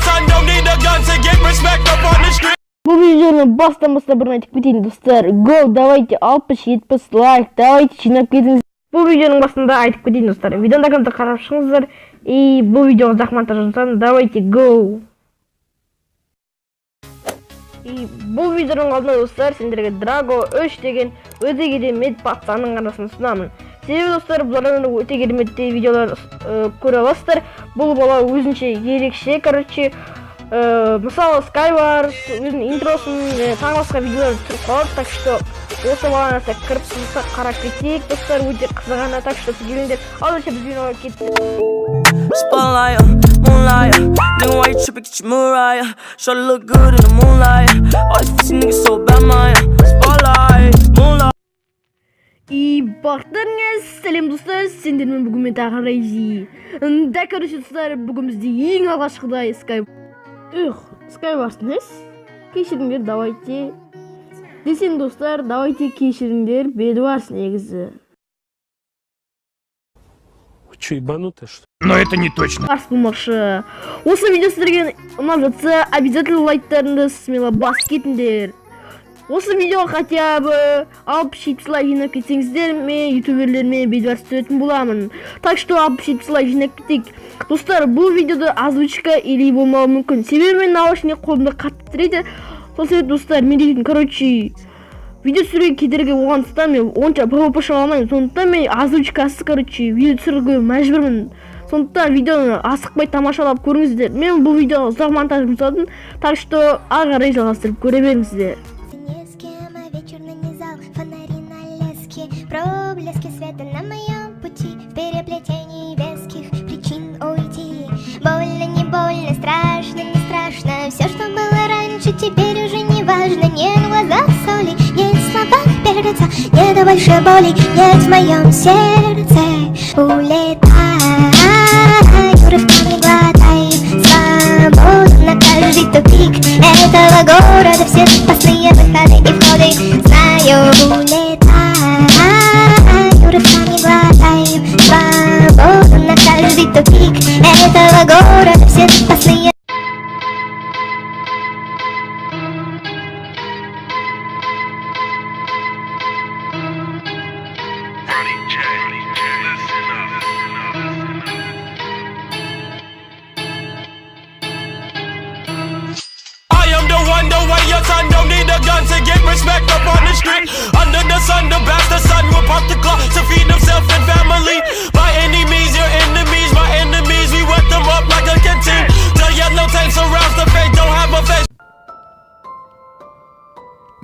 son don't need a gun to get respect up on the street. Bu videonun başlamasına bir aytıp keteyim dostlar. Go, давайте 60-70 лайк, давайте жинап кетіңіз. Bu videonun başında aytıp keteyim dostlar. Videoda kanalda қарап шығыңыздар. И bu videoға жақсы монтаж жасаңыздар. Давайте go. И бұл видеоның алдында достар, сендерге Drago 3 деген өте керемет патсаның арасын ұсынамын. Себебі достар, бұлардан өте кереметті видеолар көре аласыздар. Бұл бала өзінше ерекше, короче, мысалы Sky бар, өзінің интросын, тағы басқа видеолар түсіріп қалады. Так что осы баланы кіріп сызыққа қарап кетейік достар, өте қызығана. Так что келіңдер, алдынша біз видеоға кеттік. Spotlight, moonlight, nigga, why you trippin', get your Mariah. Shorty look good in the moonlight. All these pussy niggas so bad, Maya. Spotlight, moonlight. И бақтарыңыз, сәлем достар, сендермен бүгін мен тағы Райзи. Да, короче достар, бүгін бізде ең алғашқыдай Sky. Sky барсыңыз. Кешіріңдер, давайте. Десен достар, давайте кешіріңдер, беді барсын негізі. Че, ебанутый, что ли? Но это не точно. Барс болмақшы. Осы видео сіздерге ұнап жатса, обязательно лайктарыңды смело басып кетіңдер. Осы видеоға хотя бы 60-70 лайк жинап кетсеңіздер, мен ютуберлермен бедварс түсетін боламын. Так что 60-70 лайк жинап кетейік. Достар, бұл видеода озвучка или болмауы мүмкін. Себебі мен наушник қолымда қатты тірейді. Сол себеп достар, мен дейтін, короче, видео түсіруге кедергі болғандықтан мен онша PvP шыға алмаймын. Сондықтан мен озвучкасыз, короче, видео түсіруге мәжбүрмін. Сондықтан видеоны асықпай тамашалап көріңіздер. Мен бұл видеоға ұзақ монтаж жасадым. Так что ары қарай жалғастырып көре беріңіздер. Проблески света на моем пути, в переплетении веских причин уйти. Больно, не больно, страшно, не страшно. Все, что было раньше, теперь уже не важно. Нет в глазах соли, нет в словах перца, нет больше боли, нет в моем сердце. Улетай, рывками глотай свободу на каждый тупик этого города. Все запасные выходы и входы знаю. Улетай, рывками глотаем свободу на каждый тупик этого города. Все запасные. The way your son don't need a gun to get respect up on the street. Under the sun, the bastard son will pop the clock to feed himself and family. By any means, your enemies, my enemies, we wet them up like a canteen. The yellow tape surrounds the fate, don't have a face.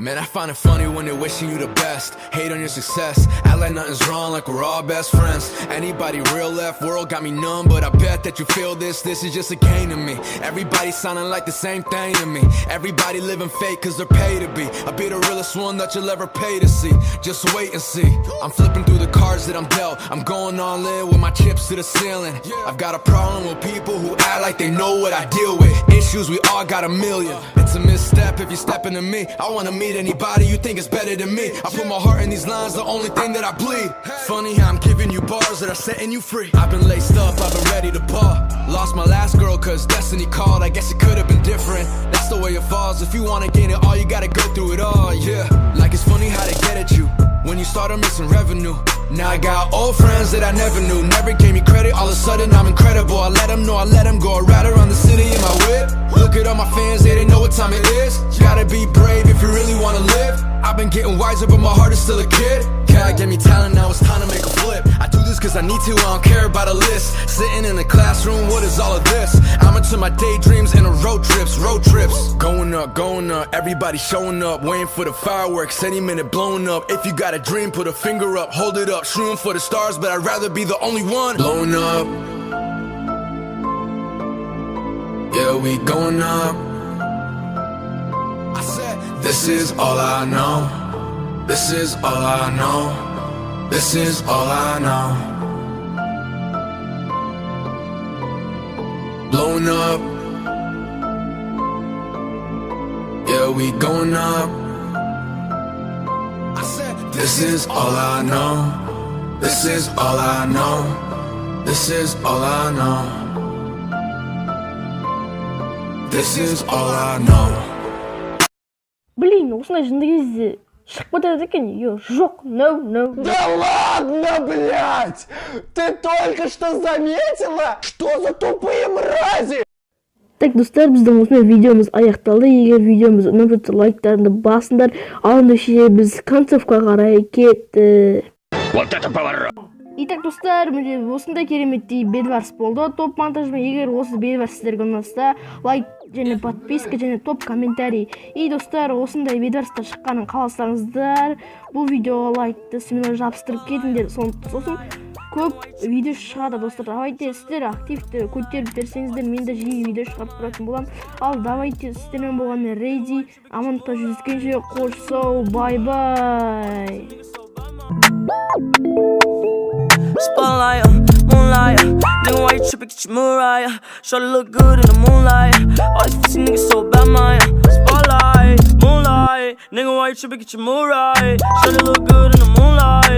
Man, I find it funny when they're wishing you the best. Hate on your success, act like nothing's wrong, like we're all best friends. Anybody real left world got me numb, but I bet that you feel this is just a game to me. Everybody sounding like the same thing to me. Everybody living fake cause they're paid to be. I'll be the realest one that you'll ever pay to see. Just wait and see. I'm flipping through the cards that I'm dealt. I'm going all in with my chips to the ceiling. I've got a problem with people who act like they know what I deal with. Issues, we all got a million. It's a misstep if you're stepping to me. I wanna meet anybody you think is better than me. I put my heart in these lines, the only thing that I bleed. Funny how I'm giving you bars that are setting you free. I've been laced up, I've been ready to paw. Lost my last girl cause destiny called. I guess it could have been different. That's the way it falls. If you wanna gain it all, you gotta go through it all, yeah. Like it's funny how they get at you when you start missing revenue. Now I got old friends that I never knew, never gave me credit. All of a sudden I'm incredible. I let them know, I let them go. I ride around the city in my whip. Look at all my fans, they know what time it is. You gotta be brave if you really wanna live. I've been getting wiser, but my heart is still a kid. God gave me talent, now it's time to make a flip. I do this cause I need to, I don't care about a list. Sitting in the classroom, what is all of this? I'm into my daydreams and road trips. Going up, everybody showing up. Waiting for the fireworks, any minute blowing up. If you got a dream, put a finger up, hold it up. Shooting for the stars, but I'd rather be the only one blowing up. Yeah, we going up. I said, this is all I know. This is all I know. This is all I know. Blowing up. Yeah, we going up. I said, this is all I know. This is all I know. This is all I know. This is all I know. Блин, осындай жынды кезде шығып кетеді екен. Жоқ, no. Да ладно, блядь! Ты только что заметила? Что за тупые мрази? Так, достар, біздің осындай видеомыз аяқталды. Егер видеомыз ұнап жатса, лайктарыңды басыңдар. Ал ендеше біз концовкаға қарай кеттік. Вот это поворот! Итак, достар, міне осындай кереметтей бедварс болды. Топ монтажымен, егер осы бедварс сіздерге ұнаса, лайк және подписка және топ комментарий. И достар, осындай бедварстар шыққанын қаласаңыздар, бұл видеоға лайкты смело жабыстырып кетіңдер. Сосын көп видео шығады, достар. Давайте сіздер активті көтеріп берсеңіздер, мен де жиі видео шығарып тұратын болам. Ал давайте сіздермен болғанмен рейди. Амандықта жүздескенше қош сау, бай-бай. Spotlight, moonlight, nigga, why you trippin', get your Mariah. Shorty look good in the moonlight. All these pussy niggas so bad, Maya. Spotlight, moonlight, nigga, why you trippin', get your Mariah. Shorty look good in the moonlight.